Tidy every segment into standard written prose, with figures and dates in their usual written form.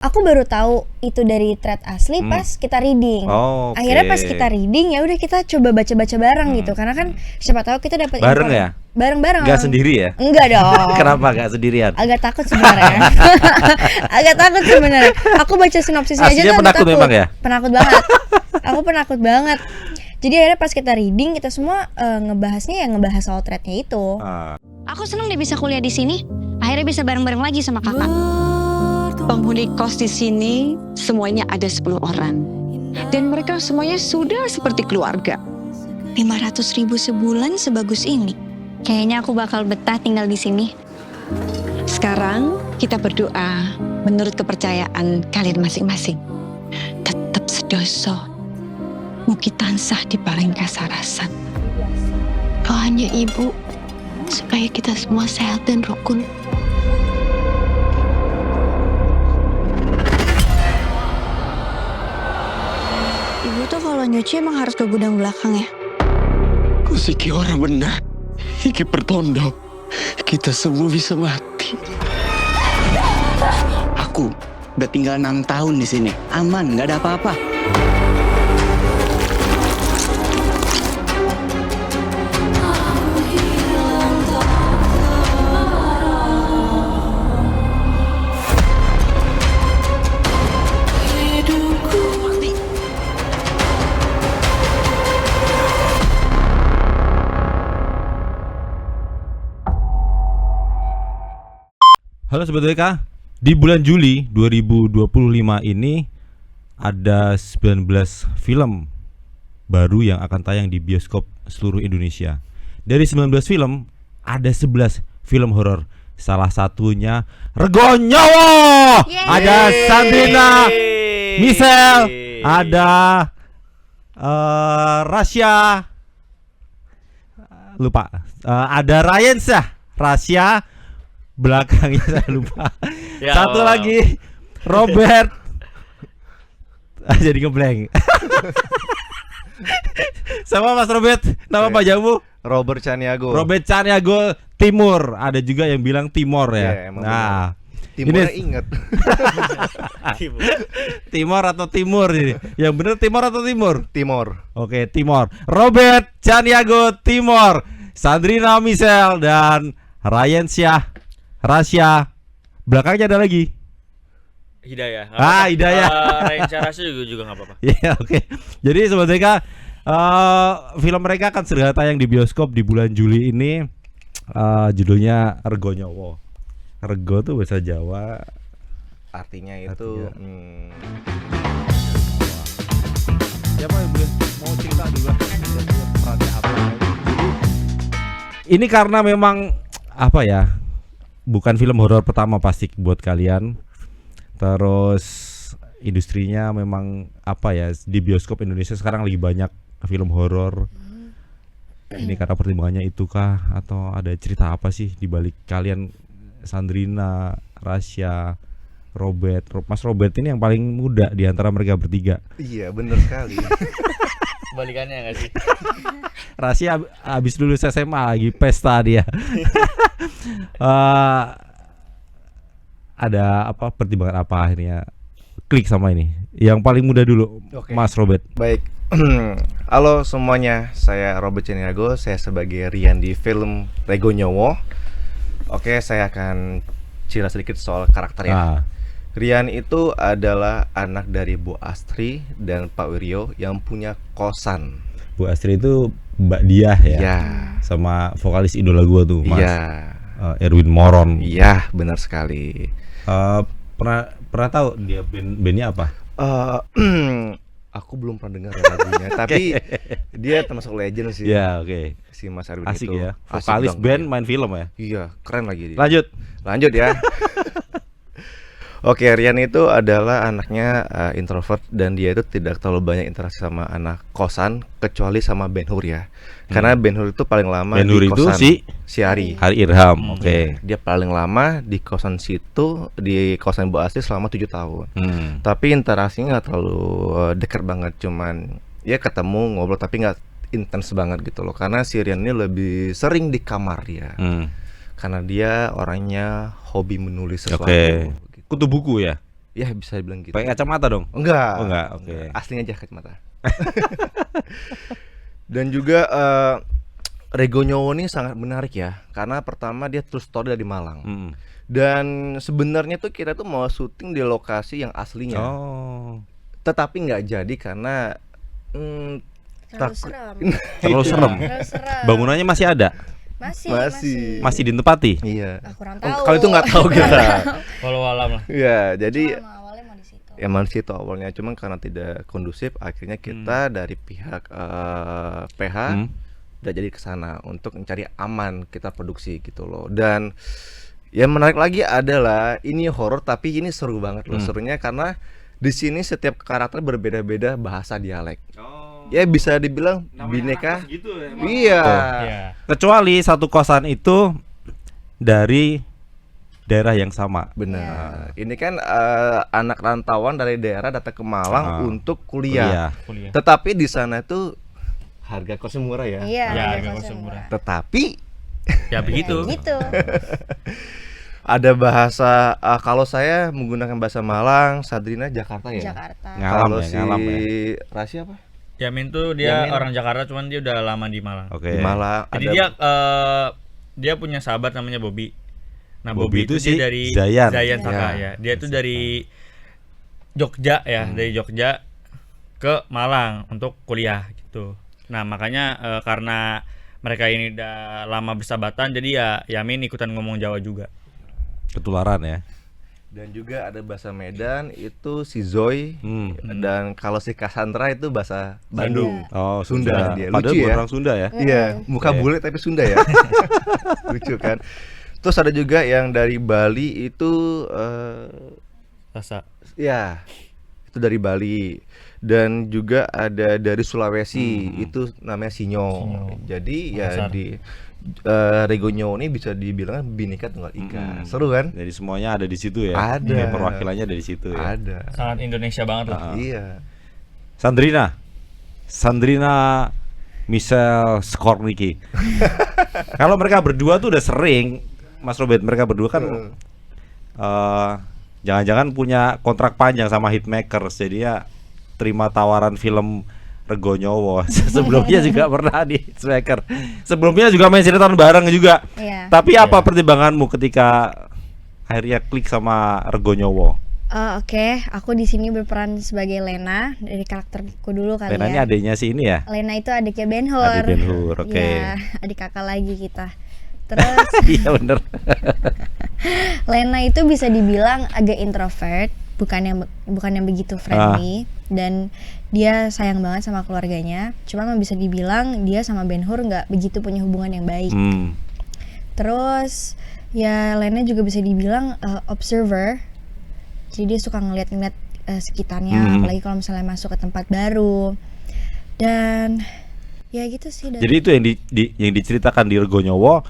Aku baru tahu itu dari thread asli pas kita reading. Akhirnya pas kita reading ya udah kita coba baca-baca bareng gitu. Karena kan siapa tahu kita dapat bareng ya? Bareng-bareng. Gak sendiri ya? Enggak dong. Kenapa gak sendirian? Agak takut sebenarnya. Aku baca sinopsisnya aja tuh penakut takut. Memang ya? Penakut banget. Aku penakut banget. Jadi akhirnya pas kita reading kita semua ngebahasnya soal threadnya itu. Aku senang dia bisa kuliah di sini. Akhirnya bisa bareng-bareng lagi sama kakak. Penghuni kos di sini semuanya ada 10 orang. Dan mereka semuanya sudah seperti keluarga. 500.000 sebulan sebagus ini. Kayaknya aku bakal betah tinggal di sini. Sekarang kita berdoa menurut kepercayaan kalian masing-masing. Tetap sedoso. Mugi tansah diparing kasarasan. Doanya ibu supaya kita semua sehat dan rukun. Ibu tuh kalau nyuci emang harus ke gudang belakang ya? Kusiki orang benar. Iki pertondo. Kita semua bisa mati. Aku udah tinggal 6 tahun di sini. Aman, nggak ada apa-apa. Halo Sobat WK, di bulan Juli 2025 ini ada 19 film baru yang akan tayang di bioskop seluruh Indonesia. Dari 19 film, ada 11 film horor. Salah satunya Rego Nyawa. Ada Sandrina, Michelle, ada Rasya, lupa, ada Ryan Syah, Rasya, belakangnya saya lupa. Satu lagi Robert. Jadi ngeblank. Sama Mas Robert, nama pajamu? Robert Caniago. Robert Caniago Timur. Ada juga yang bilang Timor ya. Nah, Timurnya inget. Timor atau Timur ini? Yang bener Timor atau Timur? Timor. Oke, Timor. Robert Caniago Timor, Sandrina Michelle dan Ryan Syah, Rasya. Belakangnya ada lagi Hidayah. Hidayah. Ryan Syah juga nggak apa-apa. Ya, oke. Jadi sobat mereka, film mereka akan segera tayang di bioskop di bulan Juli ini. Judulnya Rego Nyawa. Rego tuh bahasa Jawa. Artinya itu Siapa yang mau cerita dulu? Perannya apa? Ini karena memang apa ya? Bukan film horor pertama pasti buat kalian. Terus industrinya memang apa ya, di bioskop Indonesia sekarang lagi banyak film horor. Ini karena pertimbangannya itu kah atau ada cerita apa sih di balik kalian Sandrina, Rasya, Robert? Mas Robert ini yang paling muda di antara mereka bertiga. Iya, bener sekali. Balikannya nggak sih? Rasya habis lulus SMA lagi pesta dia. Ada apa pertimbangan apa akhirnya klik sama ini? Yang paling muda dulu, Mas Robert. Baik. Halo semuanya, saya Robert Caniago. Saya sebagai Rian di film Rego Nyawa. Oke, saya akan cerita sedikit soal karakternya. Rian itu adalah anak dari Bu Astri dan Pak Wiryo yang punya kosan. Bu Astri itu Mbak Diah ya? Iya. Sama vokalis idola gua tuh, Mas. Iya. Erwin Moron. Iya, benar sekali. Pernah tahu dia bandnya apa? Aku belum pernah dengar lagunya, tapi dia termasuk legend sih. Ya, oke. Si Mas Erwin Asik itu. Ya. Vokalis band main film ya? Iya, keren lagi dia. Lanjut ya. Oke, Rian itu adalah anaknya introvert dan dia itu tidak terlalu banyak interaksi sama anak kosan kecuali sama Ben Hur ya. Karena Ben Hur itu paling lama Ben Hur di itu kosan si Ari Irham. Oke. Dia paling lama di kosan situ, di kosan Bu Astri selama 7 tahun. Tapi interaksinya nggak terlalu dekat banget, cuman ya ketemu ngobrol tapi nggak intens banget gitu loh. Karena si Rian ini lebih sering di kamar dia. Karena dia orangnya hobi menulis sesuatu. Kutu buku ya? Ya bisa dibilang gitu. Pakai kacamata dong? Enggak. Oh enggak, oke. Aslinya aja kacamata. Dan juga Rego Nyowo ini sangat menarik ya, karena pertama dia true story dari Malang. Dan sebenarnya tuh kita tuh mau syuting di lokasi yang aslinya. Tetapi nggak jadi karena terlalu serem. Terlalu serem. Bangunannya masih ada? Masih ditempati? Iya. Kurang tahu. Kalau itu nggak tahu kita. Walau alam lah. Iya, jadi awalnya mau di situ. emang di situ awalnya, cuma karena tidak kondusif, akhirnya kita dari pihak PH udah jadi ke sana untuk mencari aman kita produksi gitu loh. Dan yang menarik lagi adalah ini horor tapi ini seru banget loh. Serunya karena di sini setiap karakter berbeda-beda bahasa dialek. Ya bisa dibilang bineka gitu ya, iya. Kecuali satu kosan itu dari daerah yang sama. Benar. Ini kan anak rantauan dari daerah datang ke Malang untuk kuliah. Tetapi di sana tuh harga kosnya murah ya. Iya, harga kosnya murah. Tetapi Ya begitu. gitu. ada bahasa kalau saya menggunakan bahasa Malang, Sadrina Jakarta ya. Jakarta. Ngalam Kalau ya, si ngalam ya. Rasi apa? Yamin tuh dia Yamin. orang Jakarta, cuman dia udah lama di Malang. Oke. Di Malang Jadi dia punya sahabat namanya Bobby. Nah, Bobby Bobby itu itu si dia dari Zayan. Saka ya. Dia tuh dari Jogja ya, dari Jogja ke Malang untuk kuliah gitu. Nah, makanya karena mereka ini udah lama bersahabatan, jadi ya Yamin ikutan ngomong Jawa juga. Ketularan ya. Dan juga ada bahasa Medan itu si Zoy. Dan kalau si Cassandra itu bahasa Bandung. Oh, Sunda. Dia Padahal lucu bukan ya. orang Sunda ya. Iya, muka bule tapi Sunda ya. Lucu kan. Terus ada juga yang dari Bali itu Rasa. ya itu dari Bali. Dan juga ada dari Sulawesi itu namanya Sinyo. Jadi ya Makassar. di Rego Nyowo ini bisa dibilang Bhinneka Tunggal Ika. Seru kan? Jadi semuanya ada di situ ya. Ada. Kayak perwakilannya ada di situ ya. Ada. Sangat Indonesia banget lah. Iya. Sandrina Michelle Skorniki. Kalau mereka berdua tuh udah sering, Mas Robert, mereka berdua kan jangan-jangan punya kontrak panjang sama Hitmakers, jadi ya terima tawaran film Rego Nyowo. Sebelumnya juga pernah di Hitmaker. Sebelumnya juga main sinetron bareng juga. Iya. Tapi apa pertimbanganmu ketika akhirnya klik sama Rego Nyowo? Oke, aku di sini berperan sebagai Lena dari karakterku dulu kali Lena ini ya. adiknya si ini ya? Lena itu adiknya Ben Hur. Adik Ben Hur, oke. Iya, adik kakak lagi kita. Terus Iya bener. Lena itu bisa dibilang agak introvert, bukan yang begitu friendly, dan dia sayang banget sama keluarganya. Cuma bisa dibilang dia sama Ben Hur nggak begitu punya hubungan yang baik. Terus ya Lena juga bisa dibilang observer. Jadi dia suka ngeliat-ngeliat sekitarnya, apalagi kalau misalnya masuk ke tempat baru. Dan ya gitu sih. Jadi itu yang diceritakan di Rego Nyowo,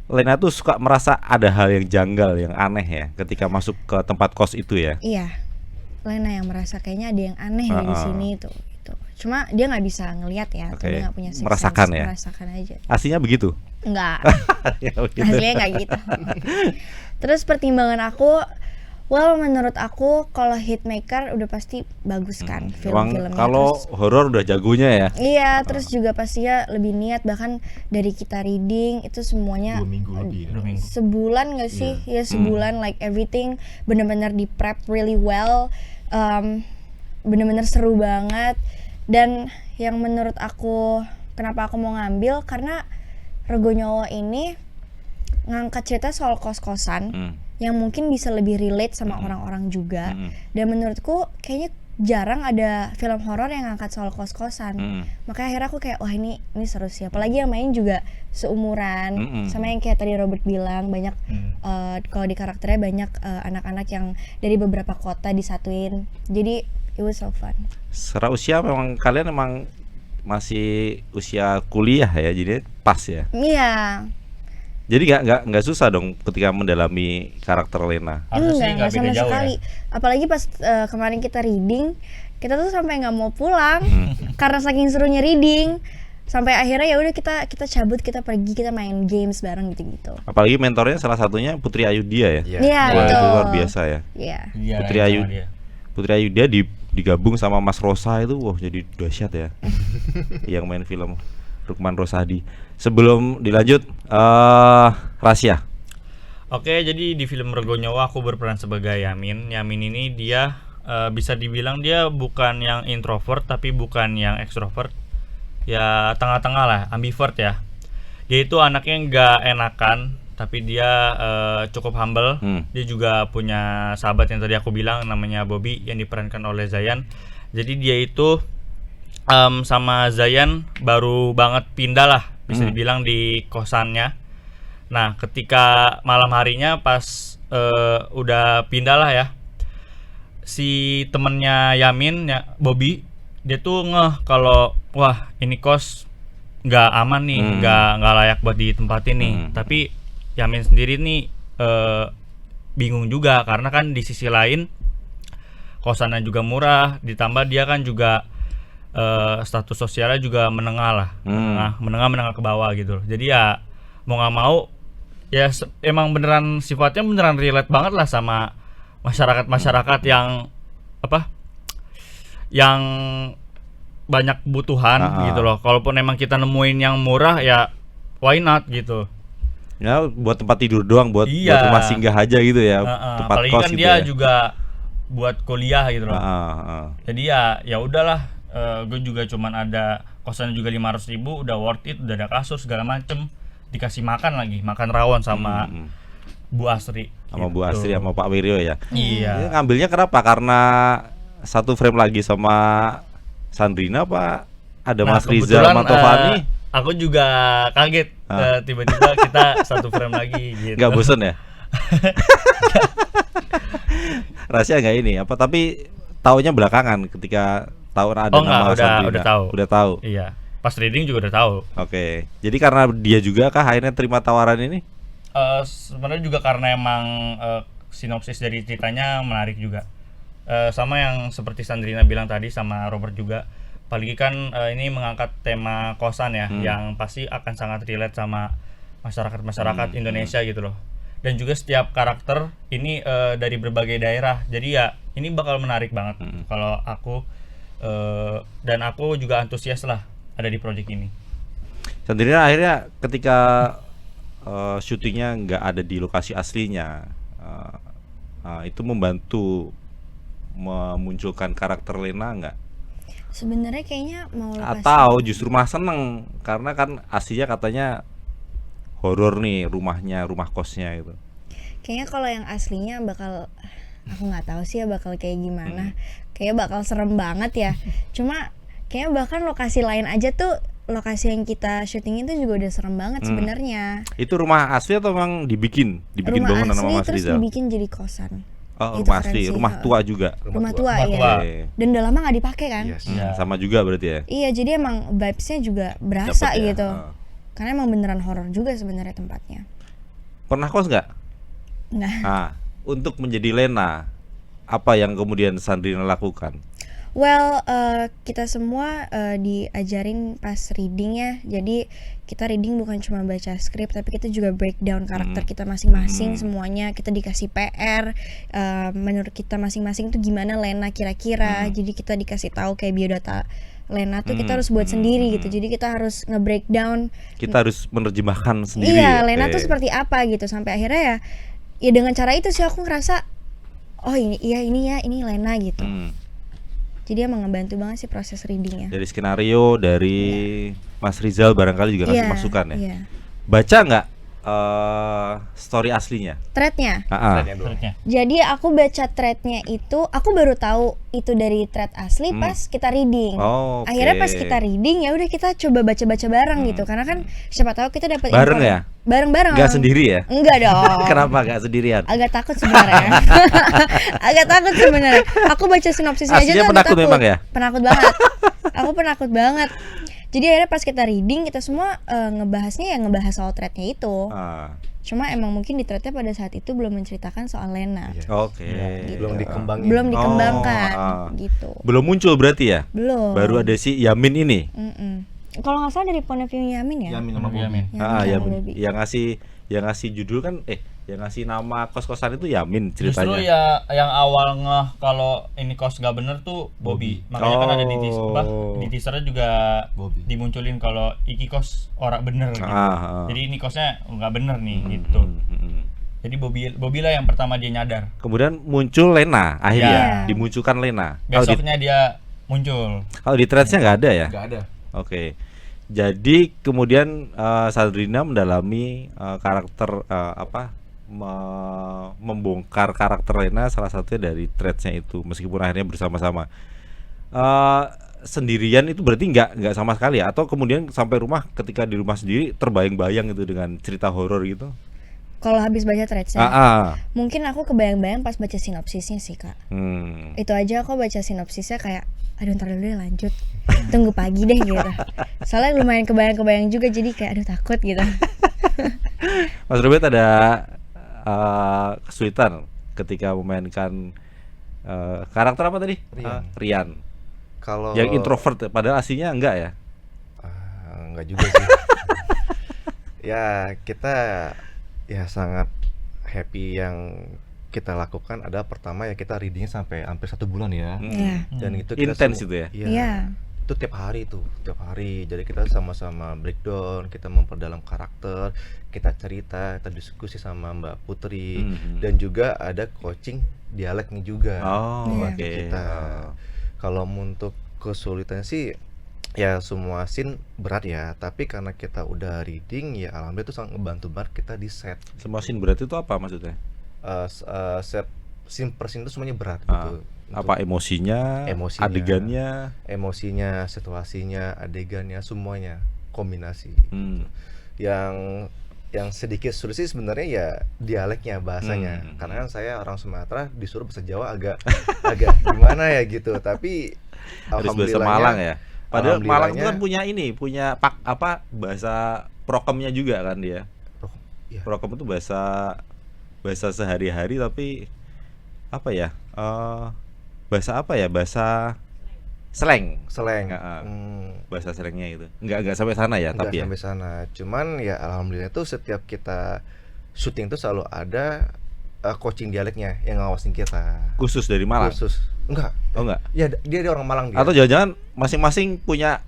Lena tuh suka merasa ada hal yang janggal, yang aneh ya ketika masuk ke tempat kos itu ya. Iya, Lena yang merasa kayaknya ada yang aneh di sini tuh. Gitu. Cuma dia nggak bisa ngelihat ya, atau dia nggak punya sixth merasakan sense, ya. merasakan aja. Aslinya begitu? Enggak, Ya, begitu. aslinya nggak gitu. Terus pertimbangan aku, menurut aku kalau Hitmaker udah pasti bagus kan film-filmnya. Kalau Terus horor udah jagonya ya. iya, terus juga pastinya lebih niat, bahkan dari kita reading itu semuanya 2 minggu lebih ya. sebulan nggak sih? Ya sebulan, like everything bener-bener di prep really well, bener-bener seru banget. Dan yang menurut aku kenapa aku mau ngambil, karena Rego Nyowo ini ngangkat cerita soal kos-kosan yang mungkin bisa lebih relate sama orang-orang juga. Dan menurutku kayaknya jarang ada film horor yang ngangkat soal kos-kosan. Makanya akhirnya aku kayak wah ini seru sih. Apalagi yang main juga seumuran sama yang kayak tadi Robert bilang, banyak kalau di karakternya banyak anak-anak yang dari beberapa kota disatuin. Jadi it was so fun. Secara usia memang kalian emang masih usia kuliah ya, jadi pas ya. Iya. Jadi nggak susah dong ketika mendalami karakter Lena. Enggak sama sekali. Apalagi pas kemarin kita reading, kita tuh sampai nggak mau pulang karena saking serunya reading. Sampai akhirnya ya udah kita cabut, kita pergi, kita main games bareng gitu-gitu. Apalagi mentornya salah satunya Putri Ayudhya ya. Iya, Wah, betul. itu luar biasa ya. Iya. Putri Ayudhya. Putri Ayu dia digabung sama Mas Rosa itu, wah jadi dahsyat ya. Yang main film Rukman Rosadi. Sebelum dilanjut, Rasya. Oke, jadi di film Rego Nyawa aku berperan sebagai Yamin. Yamin ini dia bisa dibilang dia bukan yang introvert tapi bukan yang extrovert. Ya tengah-tengah lah, ambivert ya. Dia itu anaknya nggak enakan, tapi dia cukup humble. Dia juga punya sahabat yang tadi aku bilang namanya Bobby yang diperankan oleh Zayan. Jadi dia itu sama Zayan baru banget pindah lah, bisa dibilang di kosannya. Nah, ketika malam harinya pas udah pindah lah ya, si temennya Yamin ya Bobby, dia tuh ngeh kalau wah ini kos nggak aman nih, nggak layak buat ditempatin nih. Tapi Yamin sendiri nih bingung juga karena kan di sisi lain kosannya juga murah, ditambah dia kan juga status sosialnya juga menengah lah, menengah ke bawah gitu loh. Jadi ya mau nggak mau ya emang beneran sifatnya beneran relate banget lah sama masyarakat yang yang banyak kebutuhan gitu loh. Kalaupun emang kita nemuin yang murah ya why not gitu. Ya buat tempat tidur doang, buat rumah singgah aja gitu ya, tempat apalagi kos kan gitu dia ya. juga buat kuliah gitu loh. Jadi ya udahlah, gue juga cuman ada kosannya juga 500.000 udah worth it, udah ada kasur segala macem, dikasih makan lagi, makan rawon sama Bu Asri. Sama gitu. Bu Asri sama Pak Wiryo ya. Iya. Ini ngambilnya kenapa? Karena satu frame lagi sama Sandrina apa ada Mas Rizal kebetulan, Mantovani? aku juga kaget tiba-tiba kita satu frame lagi gitu. Nggak bosen ya? Rahasia nggak ini apa? Tapi taunya belakangan ketika tahu ada nama Sandrina. Udah tahu. Iya. Pas reading juga udah tahu. Oke. Jadi karena dia juga kah akhirnya terima tawaran ini? Sebenarnya juga karena emang sinopsis dari ceritanya menarik juga. Sama yang seperti Sandrina bilang tadi sama Robert juga. Apalagi kan ini mengangkat tema kosan ya, yang pasti akan sangat relate sama masyarakat Indonesia gitu loh. Dan juga setiap karakter ini dari berbagai daerah. Jadi ya ini bakal menarik banget kalau aku dan aku juga antusias lah ada di project ini. Sandrina akhirnya ketika syutingnya nggak ada di lokasi aslinya, itu membantu memunculkan karakter Lena nggak? Sebenarnya kayaknya mau lokasi. Atau justru malah seneng karena kan aslinya katanya horor nih rumahnya, rumah kosnya gitu. Kayaknya kalau yang aslinya bakal, aku nggak tahu sih ya bakal kayak gimana. Kayaknya bakal serem banget ya. Cuma kayaknya bahkan lokasi lain aja tuh, lokasi yang kita syuting itu juga udah serem banget sebenarnya. Itu rumah asli atau memang dibikin Rumah bangunan sama asli Mas terus Rizal? dibikin jadi kosan. Oh, Itu rumah keren asli, sih. rumah tua juga. Rumah tua Rumah ya. tua. Oke. Dan udah lama nggak dipakai kan? Yes. Sama juga berarti ya. Iya, jadi emang vibes-nya juga berasa Dapet ya? gitu. Karena emang beneran horor juga sebenarnya tempatnya. Pernah kos nggak? Nah, Nah, untuk menjadi Lena, apa yang kemudian Sandrina lakukan? well, kita semua diajarin pas reading ya. Jadi kita reading bukan cuma baca skrip, tapi kita juga breakdown karakter kita masing-masing semuanya. Kita dikasih PR, menurut kita masing-masing tuh gimana Lena kira-kira. Jadi kita dikasih tahu kayak biodata Lena tuh kita harus buat sendiri gitu. Jadi kita harus nge-breakdown. Kita harus menerjemahkan sendiri. Iya, ya? Lena Oke. tuh seperti apa gitu. Sampai akhirnya ya dengan cara itu sih aku ngerasa, oh ini Lena gitu. Jadi emang ngebantu banget sih proses readingnya. Dari skenario, dari Mas Rizal barangkali juga kasih Iya, masukan ya. iya. Baca nggak story aslinya? Threadnya. Menurutnya. Jadi aku baca threadnya itu, aku baru tahu itu dari thread asli pas kita reading. Oh, oke. Akhirnya pas kita reading ya udah kita coba baca-baca bareng gitu. Karena kan siapa tahu kita dapat Bareng ya? Bareng-bareng. Nggak sendiri ya? Enggak dong. Kenapa nggak sendirian? Agak takut sebenarnya. Agak takut sebenarnya. Aku baca sinopsisnya aja Aslinya tuh agak penakut takut. memang ya? Penakut banget. Aku penakut banget. Jadi akhirnya pas kita reading kita semua ngebahasnya ya ngebahas soal threadnya itu. Cuma emang mungkin di threadnya pada saat itu belum menceritakan soal Lena. Oke. Belum dikembangin. Belum dikembangkan gitu. Belum muncul berarti ya? Belum. Baru ada si Yamin ini. Kalau nggak salah dari point of view Yamin ya. Yamin sama Bobby. Yamin sama Yamin. Bobby. Yang ngasih judul kan Yang ngasih nama kos-kosan itu Yamin Justru ceritanya. ya yang awal ngeh kalau ini kos nggak bener tuh Bobby. Makanya kan ada di teasernya juga Bobby. dimunculin kalau iki kos ora bener gitu. Jadi ini kosnya nggak bener nih gitu. Jadi Bobby lah yang pertama dia nyadar. Kemudian muncul Lena akhirnya, Yeah. dimunculkan Lena. Kalau di, Besoknya dia muncul. kalau di threads-nya nggak ada ya? Nggak ada. Oke. Jadi kemudian Sandrina mendalami karakter membongkar karakter Lena salah satunya dari threads-nya itu, meskipun akhirnya bersama-sama. Sendirian itu berarti nggak sama sekali ya? Atau kemudian sampai rumah, ketika di rumah sendiri terbayang-bayang itu dengan cerita horor gitu? Kalau habis baca threads-nya, mungkin aku kebayang-bayang pas baca sinopsisnya sih kak. Itu aja aku baca sinopsisnya kayak, aduh ntar dulu deh lanjut, tunggu pagi deh gitu. Soalnya lumayan kebayang-kebayang juga, jadi kayak aduh takut gitu. Mas Robert ada kesulitan ketika memainkan karakter apa tadi? Rian. Kalau Yang introvert, padahal aslinya enggak ya? Enggak juga sih. Ya kita ya sangat happy yang kita lakukan. Ada pertama ya kita reading sampai hampir 1 bulan ya. Iya. Dan itu kita Intens itu ya? Iya. Itu tiap hari tuh, tiap hari. Jadi kita sama-sama breakdown, kita memperdalam karakter, kita cerita, kita diskusi sama Mbak Putri, dan juga ada coaching dialeknya juga. Oke. Kita. Kalau untuk kesulitannya sih ya semua scene berat ya, tapi karena kita udah reading ya alhamdulillah itu sangat ngebantu banget kita di set. Semua scene berat itu apa maksudnya? Set scene per scene itu semuanya berat gitu. Apa emosinya, emosinya, situasinya, adegannya, semuanya kombinasi. Yang sedikit sulit sih sebenarnya ya dialeknya, bahasanya. Karena kan saya orang Sumatera, disuruh bahasa Jawa agak gimana ya gitu. Tapi harus bahasa Malang ya. Padahal Malang itu kan punya bahasa prokemnya juga kan dia. Prokem itu bahasa sehari-hari, tapi bahasa slang. Bahasa slangnya itu. Enggak sampai sana ya, Enggak tapi sampai sana. Cuman ya alhamdulillah tuh setiap kita syuting tuh selalu ada coaching dialeknya yang ngawasin kita. Khusus dari Malang. Khusus. Enggak. Oh enggak. Ya dia orang Malang dia. Atau jangan-jangan masing-masing punya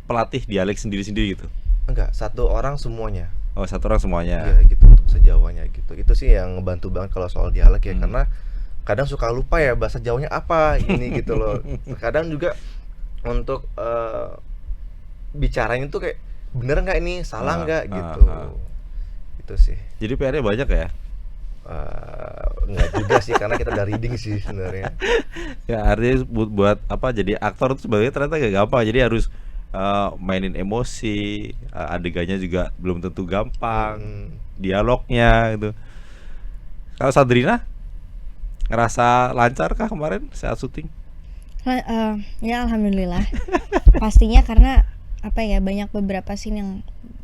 pelatih dialek sendiri-sendiri gitu. Enggak, satu orang semuanya. Oh, satu orang semuanya. Iya gitu, untuk sejawanya gitu. Itu sih yang ngebantu banget kalau soal dialek ya, karena kadang suka lupa ya bahasa Jawanya apa ini gitu loh. Kadang juga untuk bicaranya tuh kayak bener nggak ini, salah nggak gitu. Itu sih. Jadi PR-nya banyak ya? Enggak juga sih, karena kita udah reading sih sebenarnya. Ya artinya buat jadi aktor itu sebenarnya ternyata gak gampang. Jadi harus mainin emosi, adegannya juga belum tentu gampang, dialognya gitu. Kalau Sandrina ngerasa lancar kah kemarin saat syuting? Ya alhamdulillah. Pastinya karena banyak beberapa scene yang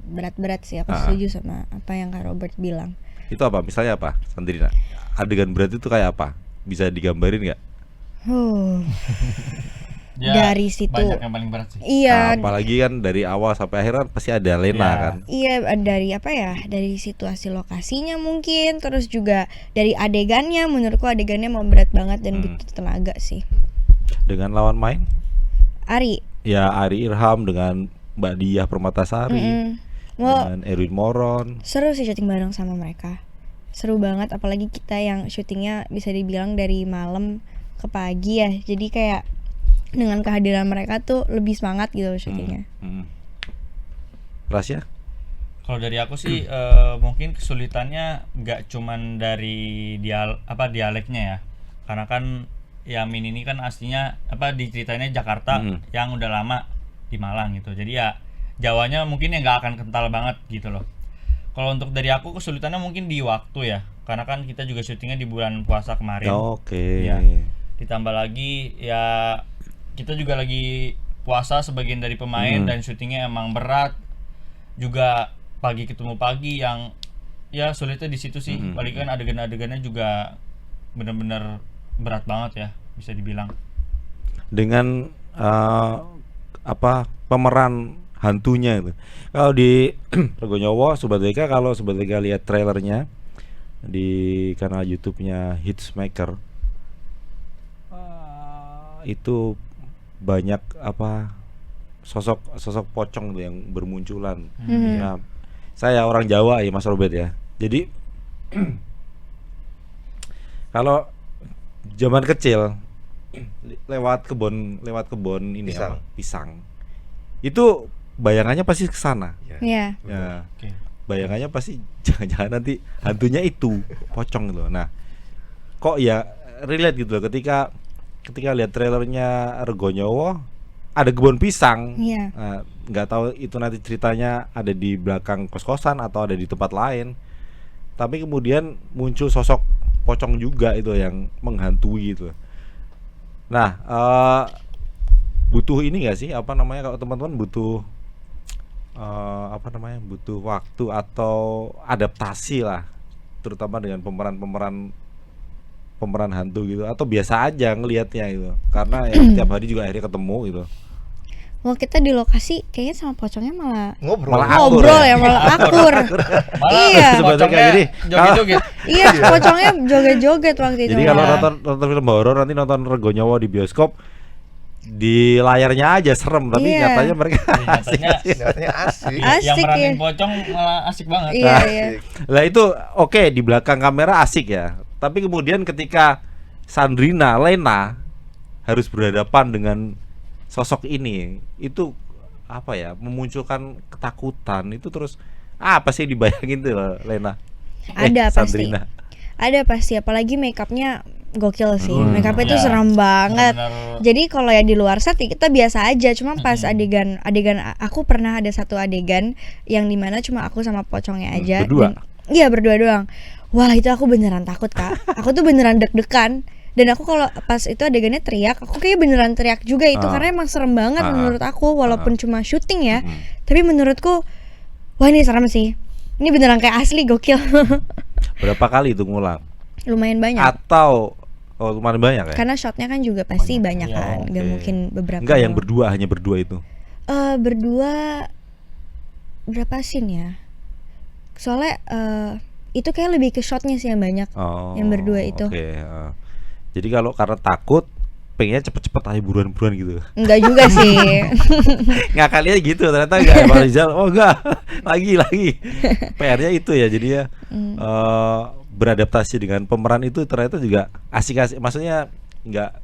berat-berat sih. Aku setuju sama apa yang Kak Robert bilang. Itu apa? Misalnya apa, Sandrina? Adegan berat itu kayak apa? Bisa digambarin nggak? Ya, dari situ banyak yang paling berat sih. Iya. Apalagi kan dari awal sampai akhir kan pasti ada Lena kan. Iya, dari dari situasi lokasinya mungkin, terus juga dari adegannya. Menurutku adegannya mau berat banget dan butuh tenaga sih. Dengan lawan main? Ari. Ya Ari Irham dengan Mbak Diah Permatasari, dengan Erwin Moron. Seru sih syuting bareng sama mereka. Seru banget, apalagi kita yang syutingnya bisa dibilang dari malam ke pagi ya. Jadi kayak dengan kehadiran mereka tuh lebih semangat gitu syutingnya. Rasya? Kalau dari aku sih mungkin kesulitannya nggak cuman dari dialeknya ya, karena kan Yamin ini kan aslinya diceritainnya Jakarta yang udah lama di Malang gitu. Jadi ya Jawanya mungkin yang nggak akan kental banget gitu loh. Kalau untuk dari aku kesulitannya mungkin di waktu ya, karena kan kita juga syutingnya di bulan puasa kemarin. Oke. Ya. Ditambah lagi ya kita juga lagi puasa sebagian dari pemain dan syutingnya emang berat. Juga pagi ketemu pagi yang ya sulitnya di situ sih. Apalagi kan adegan-adegannya juga benar-benar berat banget ya, bisa dibilang. Dengan pemeran hantunya itu. Kalau di Regonyowo Sobat WK, kalau Sobat WK lihat trailernya di kanal YouTube-nya Hitsmaker, itu banyak apa sosok pocong tuh yang bermunculan. Nah, saya orang Jawa ya Mas Robert ya. Jadi kalau zaman kecil lewat kebun ini pisang. Itu bayangannya pasti ke sana. Iya. Ya. Bayangannya pasti jangan-jangan nanti hantunya itu pocong gitu. Nah, kok ya relate gitu loh ketika lihat trailernya Regonyowo ada kebun pisang. Iya. Nggak tahu itu nanti ceritanya ada di belakang kos-kosan atau ada di tempat lain. Tapi kemudian muncul sosok pocong juga itu yang menghantui itu. Nah, butuh ini nggak sih apa namanya, kalau teman-teman butuh butuh waktu atau adaptasi lah, terutama dengan pemeran hantu gitu, atau biasa aja ngelihatnya gitu karena ya tiap hari juga akhirnya ketemu gitu. Well, kita di lokasi kayaknya sama pocongnya malah Akur ngobrol ya, malah akur. Iya. Sebetulnya kayak gini. Joget-joget. Iya, pocongnya joget-joget waktu itu. Jadi kalau nonton film horor nanti nonton Regonyowo di bioskop, di layarnya aja serem tapi Iya. nyatanya mereka Nyatanya asik. Yang Asik meranin ya. pocong malah asik banget. Iya, iya. Lah itu oke, di belakang kamera asik ya. Tapi kemudian ketika Sandrina, Lena harus berhadapan dengan sosok ini, itu apa ya, memunculkan ketakutan. Itu terus apa sih dibayangin tuh Lena? Ada pasti. Sandrina. Ada pasti, apalagi makeupnya gokil sih. Makeupnya itu Ya, serem banget. benar-benar. Jadi kalau ya di luar set ya kita biasa aja. Cuma pas adegan aku pernah ada satu adegan yang dimana cuma aku sama pocongnya aja. Berdua? Iya, berdua doang. Wah, itu aku beneran takut, Kak. Aku tuh beneran deg-degan. Dan aku kalau pas itu adegannya teriak, aku kayak beneran teriak juga itu karena emang serem banget menurut aku, walaupun cuma syuting ya. Tapi menurutku, wah ini serem sih. Ini beneran kayak asli, gokil. Berapa kali itu ngulang? Lumayan banyak. Atau lumayan banyak ya? Karena shotnya kan juga pasti banyak kan, Oke. nggak mungkin beberapa. Enggak, yang doang. hanya berdua itu. Berdua berapa scene ya? Soalnya itu kayak lebih ke shotnya sih yang banyak. Oh, Yang berdua itu. Oke. Jadi kalau karena takut, pengennya cepet-cepet aja buruan-buruan gitu. Enggak juga sih. Ngakalinya gitu, ternyata enggak. Pak Rizal, oh enggak, lagi. PR-nya itu ya, jadi ya beradaptasi dengan pemeran itu ternyata juga asik-asik. Maksudnya enggak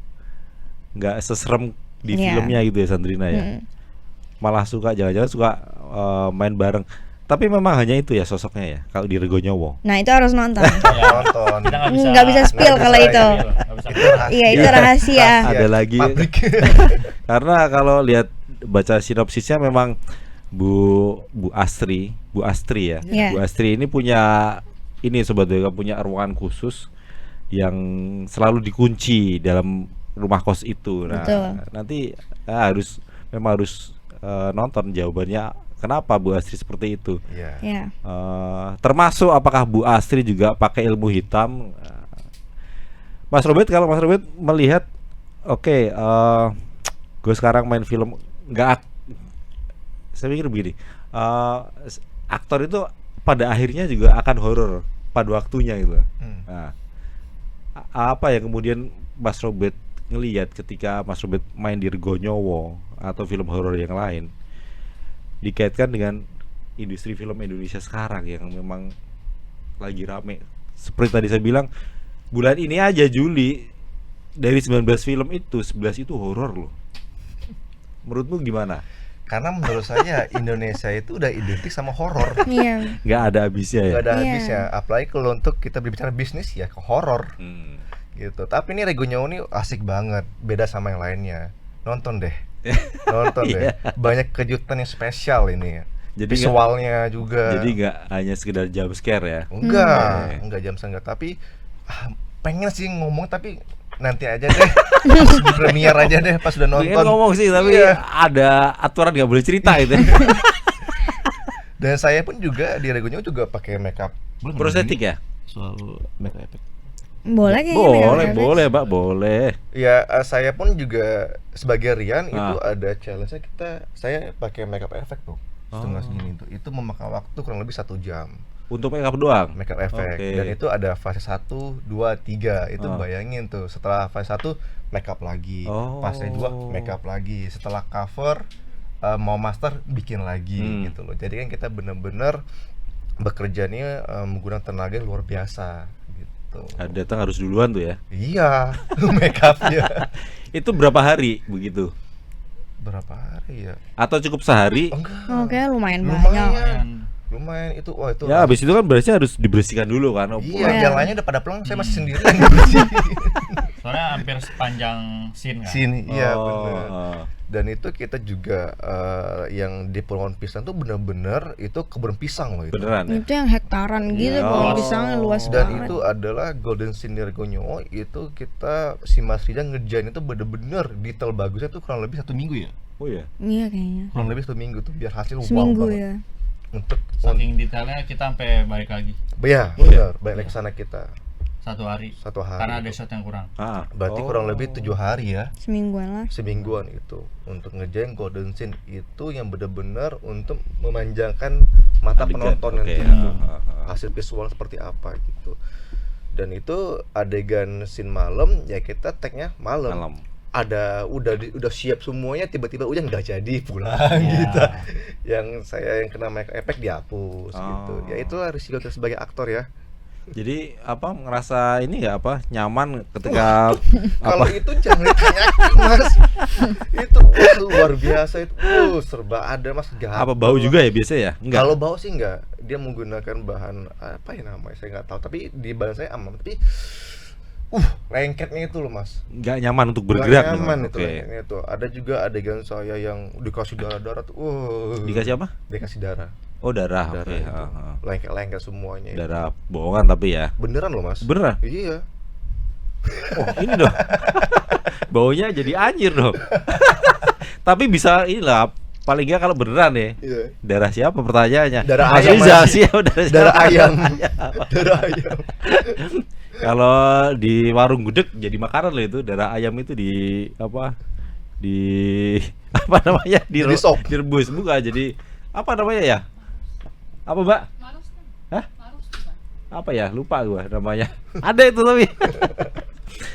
seserem di Iya. filmnya gitu ya Sandrina ya. Malah jangan-jangan suka main bareng. Tapi memang hanya itu ya sosoknya ya kalau di Regonyowo. Nah, itu harus nonton. Nonton. Kita Nggak bisa spill kalau itu. Iya, itu rahasia. Ada lagi. Karena kalau lihat baca sinopsisnya memang Bu Astri ya. Iya. Bu Astri ini punya Sobat Yoga, punya ruangan khusus yang selalu dikunci dalam rumah kos itu. Nah, Betul. nanti memang harus nonton jawabannya kenapa Bu Astri seperti itu. Iya. Ya. Termasuk apakah Bu Astri juga pakai ilmu hitam? Mas Robert, kalau Mas Robert melihat, gue sekarang main film saya pikir begini, aktor itu pada akhirnya juga akan horor pada waktunya gitu. Nah, apa ya kemudian Mas Robert ngelihat ketika Mas Robert main di Regonyowo atau film horor yang lain, dikaitkan dengan industri film Indonesia sekarang yang memang lagi rame. Seperti tadi saya bilang, bulan ini aja Juli dari 19 film itu 11 itu horor loh. Menurutmu gimana? Karena menurut saya Indonesia itu udah identik sama horor. Iya. Nggak ada habisnya ya. Gak ada Iya. habisnya. Apalagi kalau untuk kita berbicara bisnis ya ke horor gitu. Tapi ini Regonyowo ini asik banget, beda sama yang lainnya. Nonton deh. Nonton deh. Banyak kejutan yang spesial ini. Jadi Visualnya juga. Jadi nggak hanya sekedar jump scare ya. Enggak jam setengah. Tapi pengen sih ngomong tapi nanti aja deh. Pas premier aja deh pas udah nonton. Pengen ngomong sih tapi Iya. ada aturan nggak boleh cerita gitu. Dan saya pun juga di Regonyowo juga pakai makeup Prostetik ya? selalu makeup effect. Boleh kayaknya makeup Boleh, effects. boleh, Mbak, boleh. Ya saya pun juga sebagai Rian itu Ah. ada challenge-nya saya pakai makeup effect tuh setengah segini tuh. Itu memakan waktu kurang lebih 1 jam Untuk makeup doang. makeup effect. Oke. Dan itu ada fase 1, 2, 3. Itu Ah. bayangin tuh setelah fase 1 makeup lagi, Oh. fase 2 makeup lagi, setelah cover mau master bikin lagi gitu loh. Jadi kan kita bener-bener bekerjanya menggunakan tenaga yang luar biasa gitu. Datang harus duluan tuh ya. Iya, makeupnya Itu berapa hari begitu? berapa hari ya? Atau cukup sehari? Enggak, Oke, lumayan banyak. lumayan, lumayan itu. Wah itu. Ya habis itu kan berarti harus dibersihkan dulu kan. Iya, Iya. yang lainnya udah pada pulang, saya masih sendirian yang bersihin. Soalnya hampir sepanjang scene kan. Sini, iya Oh, benar. oh. Dan itu kita juga yang di Pohon Pisang tuh bener-bener itu kebun pisang loh itu. Beneran ya? Itu yang hektaran gitu, Iya. pohon pisangnya luas Dan banget. itu adalah Golden Senior Gonyo. Itu kita si Mas Rida ngerjain itu bener-bener detail bagusnya tuh kurang lebih 1 minggu ya. Oh ya. Iya kayaknya. Kurang lebih 1 minggu tuh biar hasil wow Seminggu banget. ya. Untuk Saking detailnya kita sampai balik lagi ya benar, balik lagi ke sana kita 1 hari. 1 hari. Karena ada shot yang kurang. Ah. Berarti kurang lebih 7 hari ya. Semingguan lah. Semingguan itu untuk ngerjain Golden Scene itu yang benar-benar untuk memanjangkan mata Adegan, penonton oke. nanti Ah. hasil visual seperti apa gitu. Dan itu adegan scene malam ya kita tag-nya malam. Malam. Ada udah siap semuanya, tiba-tiba udah nggak jadi pulang Iya. gitu. Yang saya yang kena make effect dihapus gitu. Oh. Ya itulah risiko kita sebagai aktor ya. Jadi apa ngerasa ini nggak apa nyaman ketika Kalau apa itu jangan ditanyakan Mas. Itu luar biasa itu. Serba ada Mas. Gatel. apa bau juga ya biasa ya? Enggak. Kalau bau sih enggak. Dia menggunakan bahan apa ya namanya saya nggak tahu. Tapi di badan saya aman. Tapi lengketnya itu loh Mas. Nggak nyaman untuk Nggak bergerak. nyaman memang. itu Oke. lengketnya itu. Ada juga adegan saya yang dikasih darah-darah tuh. Dikasih apa? Dikasih darah. Oh darah. Darah Oke. itu. Ah, ah. Lengket-lengket semuanya. itu. Darah bohongan tapi ya. Beneran loh Mas. Beneran? Iya. Oh ini dong. Baunya jadi anjir dong. Tapi bisa inilah paling nggak kalau beneran ya. Iya. Darah siapa pertanyaannya? Darah Mas ayam, Rizal Mas. siapa? Darah Darah siapa? ayam. Darah ayam. Kalau di warung gudeg jadi makanan loh itu darah ayam itu di apa? Di apa namanya? Jadi sop. Direbus bukan jadi apa namanya ya? Apa Mbak? Hah? Apa ya? Lupa gua namanya. Ada itu tapi.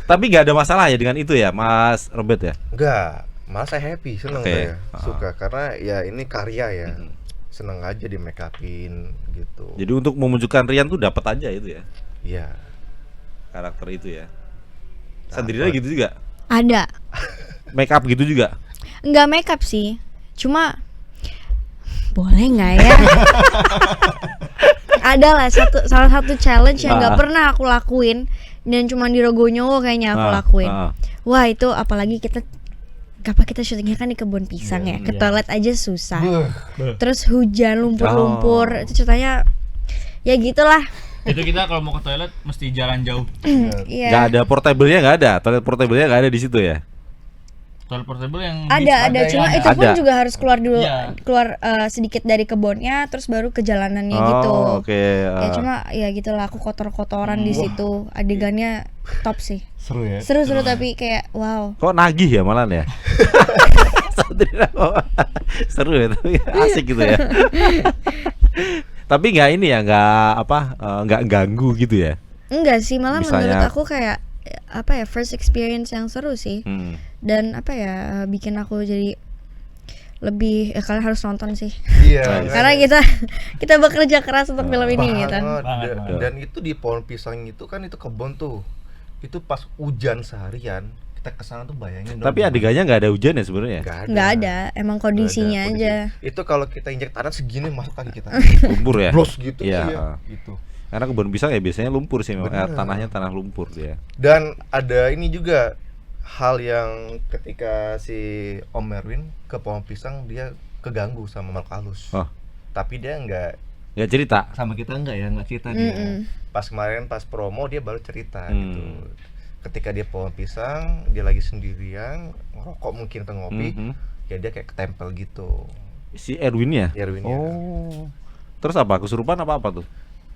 Tapi nggak ada masalah ya dengan itu ya, Mas Robert ya? Enggak, malah saya happy, seneng Oke. saya, suka karena ya ini karya ya, Mhm. seneng aja di make upin gitu. Jadi untuk memunculkan Rian tuh dapat aja itu ya Iya. karakter itu ya. Sandrina gitu juga. Ada. Make up gitu juga. Enggak makeup sih. Cuma boleh nggak ya? Ada lah salah satu challenge yang nggak Ah. pernah aku lakuin dan cuma di Rogonyowo kayaknya aku Ah, lakuin. ah. Wah itu apalagi kita syutingnya kan di kebun pisang ya, ke iya. toilet aja susah. Beuh. Terus hujan lumpur-lumpur, Oh. itu ceritanya ya gitulah. Itu kita kalau mau ke toilet mesti jalan jauh. Iya. Nggak ada portable-nya, nggak ada. Toilet portable-nya nggak ada di situ ya. Toilet portable yang Ada, yang cuma ada. itu pun Ada. juga harus keluar dulu, Iya. keluar sedikit dari kebunnya, terus baru ke jalanannya Oh, gitu. oke. Ya cuma ya gitulah, aku kotor-kotoran di situ. Adegannya top sih. Seru ya. Seru-seru tapi kayak wow. Kok nagih ya malah ya? Sandrina kok seru ya, tapi asik gitu ya. Tapi nggak ini ya, nggak apa, nggak ganggu gitu ya. Enggak sih, malah Misalnya- menurut aku kayak apa ya, first experience yang seru sih. Dan apa ya, bikin aku jadi lebih kalian harus nonton sih. Iya. Karena kita bekerja keras untuk film ini gitu. Banget. Dan itu di pohon pisang itu kan itu kebun tuh. Itu pas hujan seharian kita kesana tuh bayangin. Tapi adegannya nggak ada hujan ya sebenarnya. Nggak ada, emang kondisinya Nggak ada aja. kondisi. Itu kalau kita injek tanah segini masuk kaki kita. Lumpur ya. Bros gitu Iya. iya. Gitu. Karena kebun pisang ya biasanya lumpur sih, memang. Bener. Tanahnya tanah lumpur dia. Dan ada ini juga hal yang ketika si Om Merwin ke pohon pisang dia keganggu sama makhluk halus. Oh. Tapi dia nggak Nggak cerita. sama kita nggak cerita dia. Mm-mm. Pas kemarin pas promo dia baru cerita Hmm. gitu. Ketika dia pohon pisang dia lagi sendirian ngerokok mungkin atau ngopi, Mhm. ya dia kayak ketempel gitu. Si Erwin ya? Erwin ya. Oh. Terus apa? Kesurupan apa tuh?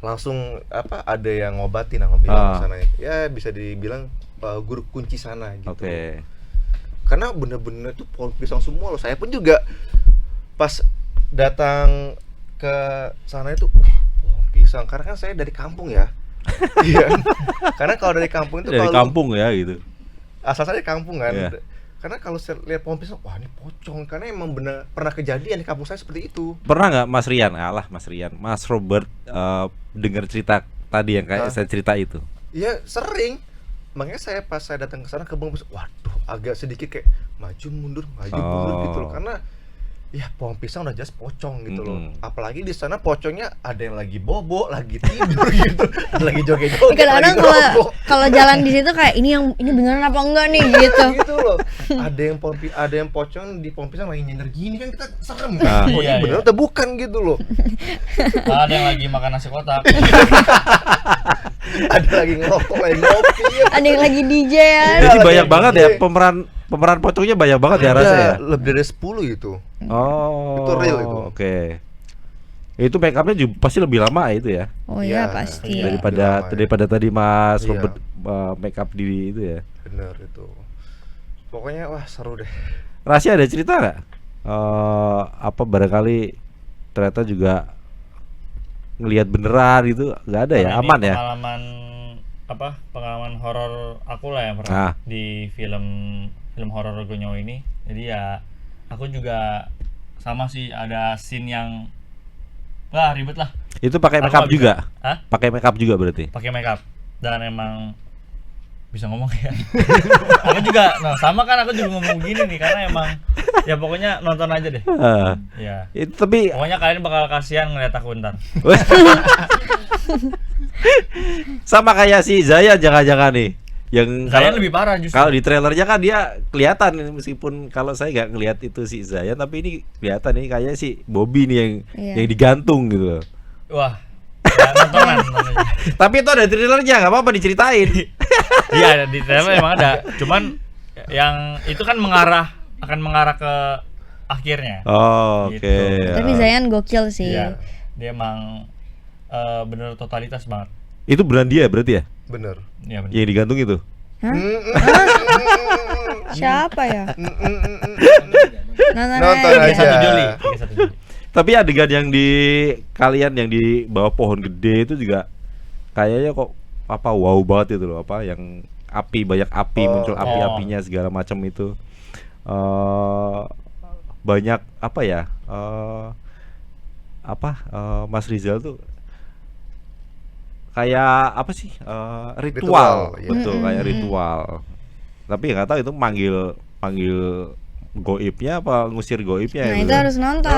langsung ada yang ngobatin alhamdulillah sana. Ya bisa dibilang guru kunci sana gitu. Karena bener-bener itu pohon pisang semua loh. Saya pun juga pas datang ke sana itu pohon pisang, karena kan saya dari kampung ya. Iya. Karena kalau dari kampung itu dari kampung ya gitu. Asal saya dari kampung kan. Karena kalau saya lihat pohon pisang, wah ini pocong, karena emang benar pernah kejadian di kampung saya seperti itu. Pernah nggak Mas Rian? Mas Robert dengar cerita tadi yang kayak saya cerita itu? Iya sering. Makanya pas saya datang ke sana ke pohon pisang, waduh agak sedikit kayak maju mundur gitu loh. Karena ya pohon pisang udah jelas pocong gitu loh. Apalagi di sana pocongnya ada yang lagi bobo, lagi tidur gitu, ada lagi joget-joget. Kadang-kadang kalau jalan di situ kayak ini beneran apa enggak nih gitu. Gitu loh. Ada yang pocong di pohon pisang lagi nyender gini kan, kita serem kan. Oh ini beneran atau bukan gitu loh. Ada yang lagi makan nasi kotak. Ada lagi ngerokok, lagi ngopi. Ada yang lagi DJ ya. Jadi banyak banget ya pemeran pocongnya banyak banget ya rasanya. Lebih dari 10 itu. Oh, itu real itu. Oke. Itu make upnya juga pasti lebih lama itu ya. Oh iya pasti. Daripada tadi Mas Robert make up di itu ya. Bener itu. Pokoknya wah seru deh. Rahasia ada cerita nggak? Barangkali ternyata juga ngelihat beneran itu nggak ada ya, aman ya? Pengalaman horor aku lah yang pernah di film horor Regonyo ini. Jadi ya aku juga sama sih, ada scene yang ribet lah. Itu pakai make up juga? Pakai make up juga berarti? Pakai make up. Dan emang bisa ngomong ya. Aku juga, sama kan aku juga ngomong gini nih karena emang ya pokoknya nonton aja deh. Ya. Itu tapi pokoknya kalian bakal kasihan ngeliat aku ntar. Sama kayak si Zayan jangan-jangan nih. Yang Zayan lebih parah justru. Kalau di trailernya kan dia kelihatan, meskipun kalau saya nggak ngelihat itu si Zayan, tapi ini kelihatan nih kayak si Bobby nih yang digantung gitu loh. Wah. Ya, nonton aja. Tapi itu ada trailernya, nggak apa-apa diceritain. Iya, di trailer emang ada. Cuman yang itu kan akan mengarah ke akhirnya. Oh, gitu. Oke. Tapi Zayan gokil sih. Iya. Dia emang bener totalitas banget. Itu beneran dia berarti ya? Bener. Iya bener. Yang digantung itu? Hah? Siapa ya? Nonton aja. 31 Juli. Tapi adegan yang kalian yang di bawah pohon gede itu juga kayaknya kok wow banget itu loh, yang banyak api muncul api-apinya segala macam itu. Banyak Mas Rizal tuh kayak ritual. Betul, kayak ritual. Tapi nggak tahu itu panggil goibnya apa ngusir goibnya. Nah itu harus nonton.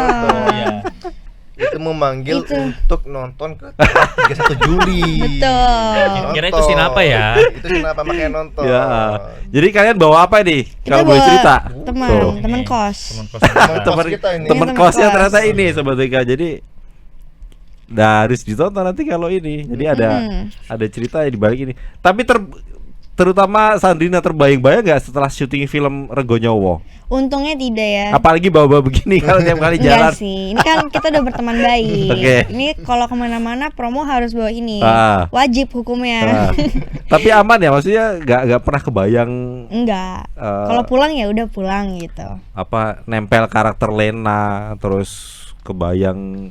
Itu memanggil untuk nonton ke 31 Juli. Betul. Kira itu scene apa ya? Itu scene apa, makanya nonton. Ya. Jadi kalian bawa apa nih? Kalau boleh cerita. Teman kos. Teman kosnya ternyata ini Sobat Ika. Jadi harus ditonton nanti kalau ini. Jadi ada cerita di balik ini. Tapi terutama Sandrina terbayang-bayang nggak setelah syuting film Regonyowo? Untungnya tidak ya. Apalagi bawa-bawa begini kalau tiap kali jalan. Enggak sih, ini kan kita udah berteman baik. Ini kalau kemana-mana promo harus bawa ini. Wajib hukumnya. Tapi aman ya, maksudnya nggak pernah kebayang. Enggak. Kalau pulang ya udah pulang gitu. Nempel karakter Lena, terus kebayang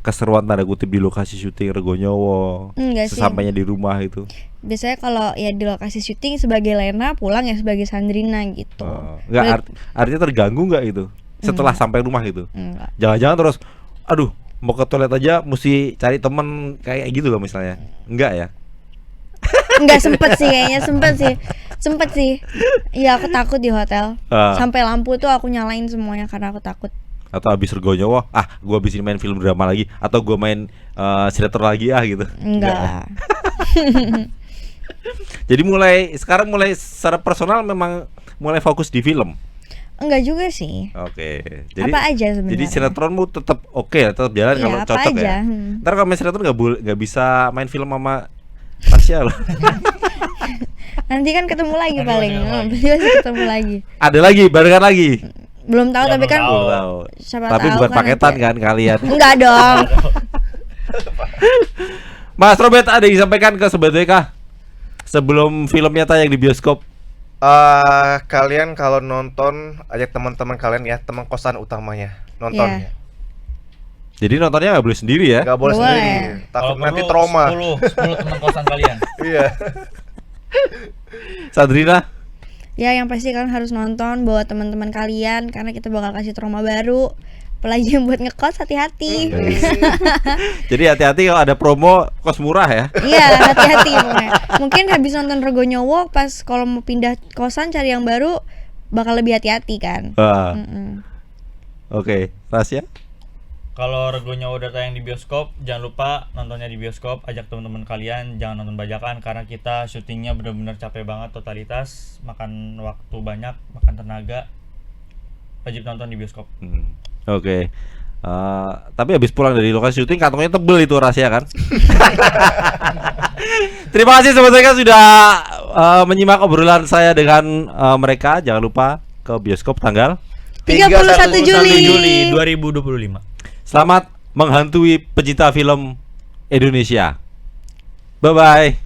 keseruan tanda kutip di lokasi syuting Regonyowo. Enggak sih. Sesampainya di rumah itu. Biasanya kalau ya di lokasi syuting sebagai Lena, pulang ya sebagai Sandrina gitu. Artinya terganggu nggak itu setelah sampai rumah gitu? Enggak. Jangan-jangan terus, aduh mau ke toilet aja mesti cari temen kayak gitu loh misalnya? Enggak ya? Enggak, sempet sih. Iya aku takut di hotel. Sampai lampu tuh aku nyalain semuanya karena aku takut. Atau habis Regonyowo, gue habis ini main film drama lagi, atau gue main sinetron lagi gitu. Enggak. Jadi sekarang secara personal memang mulai fokus di film. Enggak juga sih. Oke. Jadi apa aja sebenarnya. Jadi sinetronmu tetap tetap jalan kalau cocok aja. Ya. Ntar kalau main sinetron nggak bisa main film sama Tasya loh. Nanti kan ketemu lagi paling. Pasti ketemu lagi. Ada lagi, barengan lagi. Belum tahu tapi kan belum tahu. Siapa tapi tahu bukan kan paketan nanti. Kan kalian? Enggak dong. Mas Robert, ada yang disampaikan ke Sobat WK sebelum filmnya tayang di bioskop? Kalian kalau nonton ajak teman-teman kalian ya, teman kosan utamanya nonton. Iya. Jadi nontonnya nggak boleh sendiri ya? Nggak boleh Boleh. sendiri, takut nanti trauma. 10 teman kosan kalian. Iya. Sandrina? Ya yang pasti kalian harus nonton bawa teman-teman kalian karena kita bakal kasih trauma baru. Apalagi yang buat ngekos hati-hati. Jadi hati-hati kalau ada promo kos murah ya. Iya hati-hati pokoknya. Mungkin habis nonton Regonyowo pas kalau mau pindah kosan cari yang baru bakal lebih hati-hati kan. Oke, Rasya? Kalau Regonyowo udah tayang di bioskop, jangan lupa nontonnya di bioskop. Ajak teman-teman kalian, jangan nonton bajakan karena kita syutingnya benar-benar capek banget totalitas, makan waktu banyak, makan tenaga. Wajib nonton di bioskop. Oke. Tapi habis pulang dari lokasi syuting kantongnya tebel itu Rasya kan? Terima kasih Sobat WK sudah menyimak obrolan saya dengan mereka. Jangan lupa ke bioskop tanggal 31 Juli 2025. Selamat menghantui pecinta film Indonesia. Bye bye.